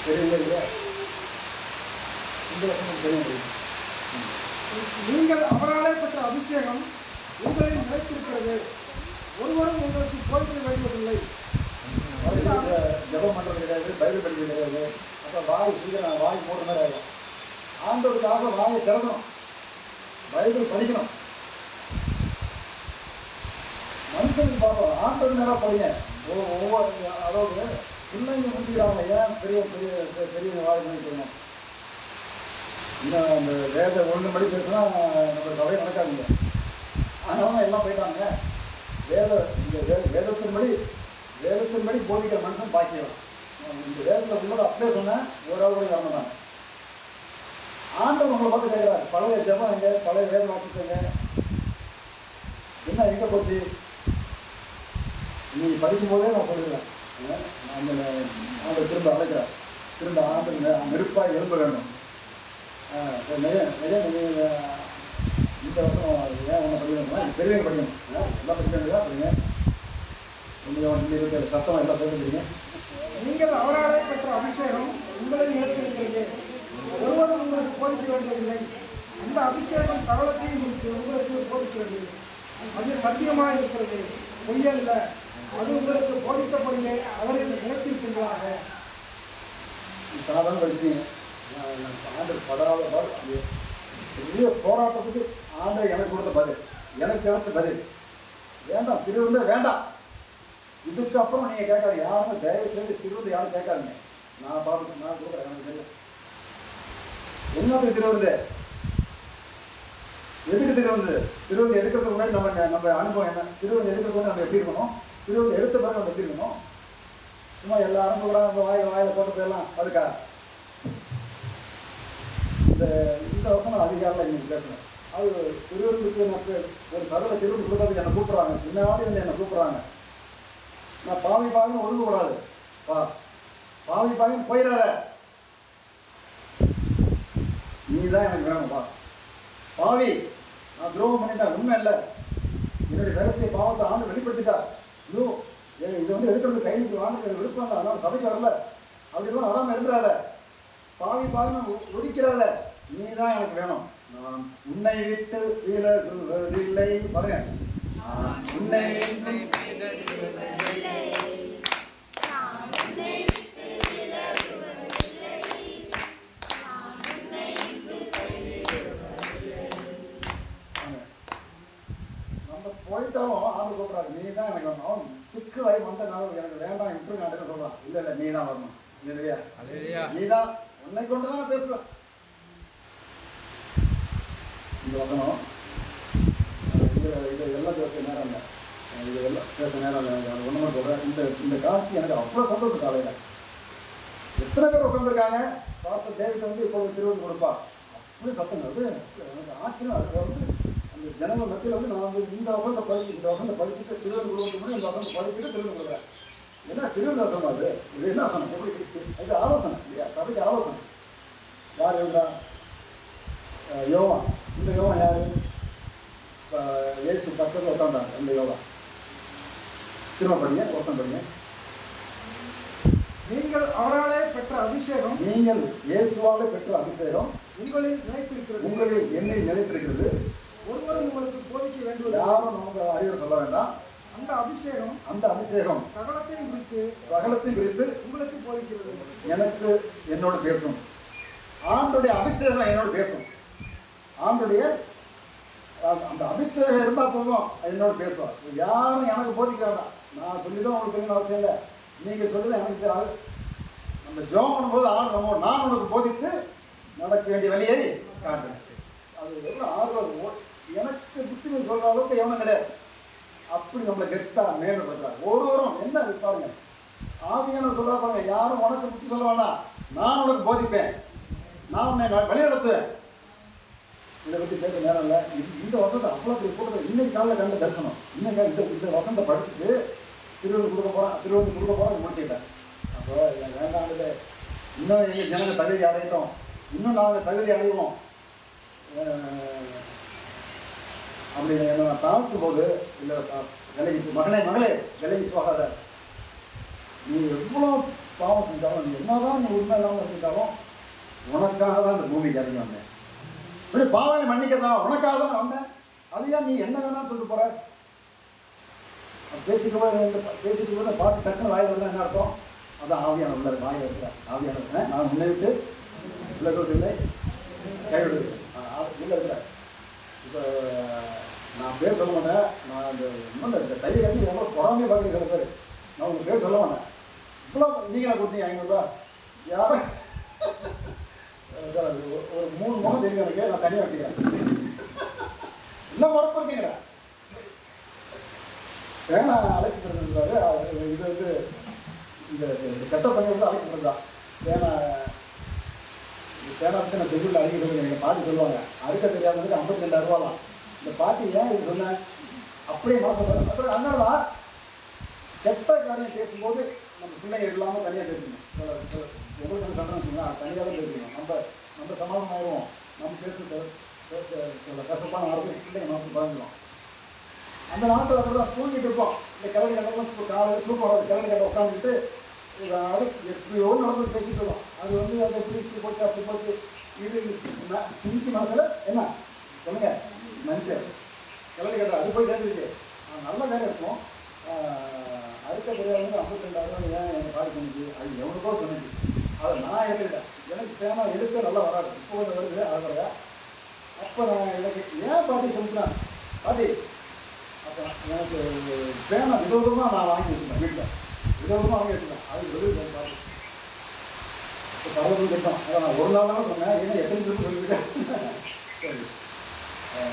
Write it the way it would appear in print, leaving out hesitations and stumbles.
தெரியல இல்லையா? இந்த வசனம் தெரியும். நீங்கள் அவராலே பெற்ற அபிஷேகம் உங்களில் நிலைத்திருக்கிறது, ஒருவரும் உங்களுக்கு போதிக்க வேண்டியதில்லை. ஜபம் பண்ணுறது கிடையாது, பைபிள் படிக்கிறது கிடையாது. அப்போ வாய் சீக்கிரம் வாய் போடுற மாதிரி ஆகும். ஆண்டவருக்காக வாயை திறக்கணும், பைபிள் படிக்கணும். மனுஷனுக்கு பார்ப்போம், ஆண்டவர் நேரம் படிங்க. ஒவ்வொரு அதாவது பிள்ளைங்க முடிக்கிறாங்க, ஏன் பெரிய பெரிய பெரிய வாய் பண்ணிக்கணும். இன்னும் அந்த வேத ஒன்று மணி பேசுனா நம்ம சபை நடக்காதுங்க. அதனால எல்லாம் போயிட்டாங்க. இந்த வேதத்தின்படி போதிக்கிற மனுஷன் பாக்கியம். இந்த வேதத்தில் உள்ளதை அப்படியே சொன்னேன், ஒரு ஆள் கூட காரணம். ஆண்டவர் உங்களை பார்த்து கேட்குறாரு, பழைய ஜபம் எங்க, பழைய வேத வாசித்தங்க என்ன எங்கே போச்சு? நீ படிக்கும் போதே நான் சொல்லிடுறேன், ஆண்டவர் திரும்ப அழைக்கிறார், திரும்ப ஆண்டு நெருப்பாக எழும்ப வேண்டும். இந்த வருஷம் ஏன் ஒன்று படிக்கணும்னா பெரியவங்க படிக்கணும், எல்லாம் படிக்கணுங்களா படிங்க. கொஞ்சம் சத்தம் எல்லாம் சேர்ந்துக்கிறீங்க. நீங்கள் அவராலே பெற்ற அபிஷேகம் உங்களில் நிலைத்திருக்கிறது, ஒருவரும் உங்களுக்கு போதிக்க வேண்டியதில்லை. அந்த அபிஷேகம் சகலத்தையும் உங்களுக்கு போதிக்க வேண்டியது. அது சத்தியமாக இருக்கிறது, பொய்யல்ல. அது உங்களுக்கு போதித்தபடியே அவரில் நிலைத்திருக்கின்றாக. சாதாரண படிச்சுட்டீங்க. ஆண்டு படாத பாடு, பெரிய போராட்டத்துக்கு ஆண்டு எனக்கு கொடுத்த பதில், எனக்கு கிடைச்ச பதில். வேண்டாம், திருவிழா வேண்டாம். இதுக்கப்புறம் நீங்கள் கேட்காது, யாரும் தயவு செய்து திருவிழா யாரும் கேட்காதுங்க. நான் பார்த்து நான் கொடுக்குறேன், எனக்கு தெரியும். என்னது திருவிழா? எதுக்கு திருவிழா? திருவிழா எடுக்கிறதுக்கு முன்னாடி நம்ம அனுபவம் என்ன? திருவிழா எடுக்கிறதுக்கு முன்னாடி நம்ம எப்படி இருக்கணும்? திருவிழா எடுத்த பிறகு நம்ம எப்படி இருக்கணும்? சும்மா எல்லாரும் கூட நம்ம வாயில் போட்டு போயிடலாம். அதுக்கா இந்த வசனம் அதிகாரில் இன்னைக்கு பேசுகிறேன். அது திருவள்ளுக்கு எனக்கு ஒரு சகல திருவள்ளு கொடுத்தது என்னை கூப்பிட்றாங்க, பின்னாடி வந்து என்னை கூப்பிட்றாங்க. நான் பாவி பாவின்னு ஒழுங்கக்கூடாது, பாவி பாவின்னு போயிடாத, நீ தான் எனக்கு வேணும்பா. பாவி, நான் துரோகம் பண்ணிட்டேன், உண்மை இல்லை, என்னுடைய ரகசிய பாவத்தை ஆண்டு வெளிப்படுத்திட்டா. ஐயோ, இது வந்து எடுக்கிறது கைக்கு வாங்க விருப்பம் இல்லை, அதனால சபைக்கு வரல, அப்படிலாம் வராமல் இருந்துடாத, பாவி பாவின்னு ஒதுக்கிறாத, நீ தான் எனக்கு வேணும். நான் உன்னை விட்டு விலகுவதில்லை. பாருங்க, உன்னை நம்ம போயிட்டாலும் ஆண்டு கூப்பிடாது, நீ தான் எனக்கு வரணும். அவன் சிக்கு வாய் வந்த நாள் எனக்கு வேண்டாம், இப்படி நாட்டுன்னு சொல்றான். இல்லை இல்லை, நீ தான் வரணும், இல்லையா? நீ தான், உன்னை கொண்டு தான் பேசுவேன். இந்த வசனம் இது எல்லாம் பேச நேரம் இல்லை, இது எல்லாம் பேச நேரம் இல்லை. அது ஒன்று மட்டும் சொல்கிறேன். இந்த காட்சி எனக்கு அவ்வளோ சந்தோஷம். காலையில் எத்தனை பேர் உட்காந்துருக்காங்க. பாஸ்டர் டேவிட் வந்து இப்போ திருவள்ளுவர் கொடுப்பா, அப்படி சத்தம் வருது. எனக்கு ஆச்சரியம். அது வந்து அந்த ஜனங்கள் மத்தியில் வந்து நான் வந்து இந்த வசனத்தை படிச்சுட்டு திருவள்ளுவர் கொடுக்க முடியும், இந்த வசனத்தை படிச்சுட்டு திருவள்ளுவர் கொடுக்குறேன். என்ன திருவள்ளுவர் வசனம்? அது இது என்ன வசனம்? இது ஆலோசனை இல்லையா? சபைக்கு ஆலோசனை. யார் இருந்தா? யோவான். இந்த யோவான் யாரு? இயேசு பக்கத்தில் உட்காந்தாங்க. இந்த யோவான் திரும்ப படிங்க, ஒருத்தம் படிங்க. நீங்கள் அவராலே பெற்ற அபிஷேகம், நீங்கள் இயேசுவாலே பெற்ற அபிஷேகம் உங்களில் நிலைத்திருக்கிறது, உங்களில் என்னில் நிலைத்திருக்கிறது, ஒருவரும் உங்களுக்கு போதிக்க வேண்டியது. யாரும் நமக்கு அறிவுரை சொல்ல வேண்டாம். அந்த அபிஷேகம் சகலத்தையும் குறித்து உங்களுக்கு போதிக்கிறது. எனக்கு என்னோட பேசும். ஆண்டுடைய அபிஷேகம் என்னோட பேசும். ஆண்டுடைய அந்த அபிஷேகம் இருந்தால் போதும், என்னோட பேசுவார். யாரும் எனக்கு போதிக்க வேண்டாம். நான் சொல்லிதான் உங்களுக்கு தெரியும் அவசியம் இல்லை, நீங்கள் சொல்லிதான் எனக்கு தெரியாது. நம்ம ஜெபம் பண்ணும்போது நான் உனக்கு போதித்து நடக்க வேண்டிய வழியை காட்டுறேன். அது எவ்வளோ ஆர்வம். எனக்கு புத்தி சொல்கிற அளவுக்கு எவனும் கிடையாது. அப்படி நம்மளை கெத்தா மேம்படுத்துறாங்க. ஒருவரும் என்ன இருப்பாங்க, ஆவியான சொல்ல பாருங்க, யாரும் உனக்கு புத்தி சொல்ல வேண்டாம், நான் உனக்கு போதிப்பேன், நான் உன்னை வழிநடத்துவேன். இதை பற்றி பேச நேரம் இல்லை. இந்த வசனத்தை அவ்வளோ பெரிய கூட்டத்தில் இன்னைக்கு காலையில் கண்ட தரிசனம். இன்னைக்கு இந்த வசனத்தை படிச்சுட்டு திருவள்ளுவர் கொடுக்க போகிறேன் முடிச்சுக்கிட்டேன். அப்போ எனக்கு வேண்டாம், இன்னும் எங்கள் ஜனங்க தகுதி அடையிட்டோம், இன்னும் நாங்கள் தகுதி அடைவோம் அப்படின்னு என்ன நான் தாழ்த்தும் போது, இல்லை விலகி மகளே விலகி போகாத, நீ எவ்வளோ பாவம் செஞ்சாலும், நீ என்னதான் நீ உண்மை இல்லாமல் இருந்துட்டாலும் உனக்காக தான் இந்த பூமிக்கு இறங்கி வந்தேன். இப்படி பாவனை மன்னிக்கதான் உனக்காக தான் வந்தேன். அது ஏன் நீ என்ன வேணாம்னு சொல்லிட்டு போற? பேசிட்டு போது பாட்டு டக்குன்னு வாயில் வருதுன்னா என்ன அர்த்தம்? அதான் ஆவியான உள்ள வாயில் இருக்கிற ஆவியான நான் முன்னே விட்டு விலகுவதில்லை, கைவிடுது இல்லை இருக்கிற. இப்போ நான் பேர் சொல்ல மாட்டேன். நான் இந்த தைய கட்டி எவ்வளோ பொறாமையை பார்க்குறேன் சில பேர். நான் உங்களுக்கு பேர் சொல்ல மாட்டேன். இவ்வளோ நீங்களா கொடுத்தீங்க 500 ரூபா யாரும் சார் ஒரு 3 முகம் தெரியும் எனக்கு. நான் தனியாக வச்சுக்கிறேன். என்ன உறப்பு இருக்கீங்களா? ஏன்னா அலெக்ஸ் இருந்தாரு. இது வந்து இந்த கட்ட பண்ணி வந்து அலெக்ஸ் இருந்தா. ஏன்னா தேனாத்து நான் செல்லில் அடிக்க சொல்லுங்க. எங்கள் பாட்டி சொல்லுவாங்க, அறுக்க தெரியாததுக்கு 52,000 ரூபாலாம். இந்த பாட்டி ஏன் இது சொன்னேன் அப்படியே மாற்றம். அப்புறம் அதனால கெட்ட காரியம் பேசும்போது நம்ம பிள்ளைங்க இல்லாமல் தனியாக பேசணும். உங்களுக்கு சண்டை வச்சுங்களா, தனியாக தான் பேசணும். நம்ம சமாதானம் ஆயிடுவோம். நம்ம பேசணும் சில கசப்பான வார்த்தை பிள்ளைங்க நமக்கு பயந்துடும். அந்த நாட்டில் அப்படி தான் தூங்கிட்டு இருப்போம். இந்த கிழமை கட்டெல்லாம் காலையில் தூக்கம் வராது. கிழமை கட்ட உட்காந்துட்டு அது எப்படியோ நடந்து பேசிட்டு இருக்கோம். அது வந்து அது இப்படி போச்சு அப்படி போச்சு. இது பிஞ்சு மனசில் என்ன சொல்லுங்க நினச்சேன் கிழமை கட்ட அது போய் சேர்ந்துருச்சு. நல்ல வேலை இருக்கும். அடுத்த தெரியாது 52,000 ஏன் எனக்கு பாடி பண்ணிச்சு, அது எவ்வளோக்கோ சொன்னிச்சு. அதை நான் எடுத்துக்கிட்டேன். எனக்கு தேவை எடுத்து நல்லா வராது. இப்போ கொஞ்சம் வருது அழகாக. அப்போ நான் எனக்கு ஏன் பாட்டி சொல்லிட்டேன், பாட்டி அப்போ எனக்கு பேனா விதவிதமாக நான் வாங்கி வச்சுட்டேன். வீட்டில் விதவிதமாக வாங்கி வச்சுட்டேன். அது வெளியே பாட்டி இப்போ 60 திட்டம். அதை நான் ஒரு நாள் தான் சொன்னேன். ஏன்னா எத்தனை திருப்பி சொல்லிவிட்டேன். சரி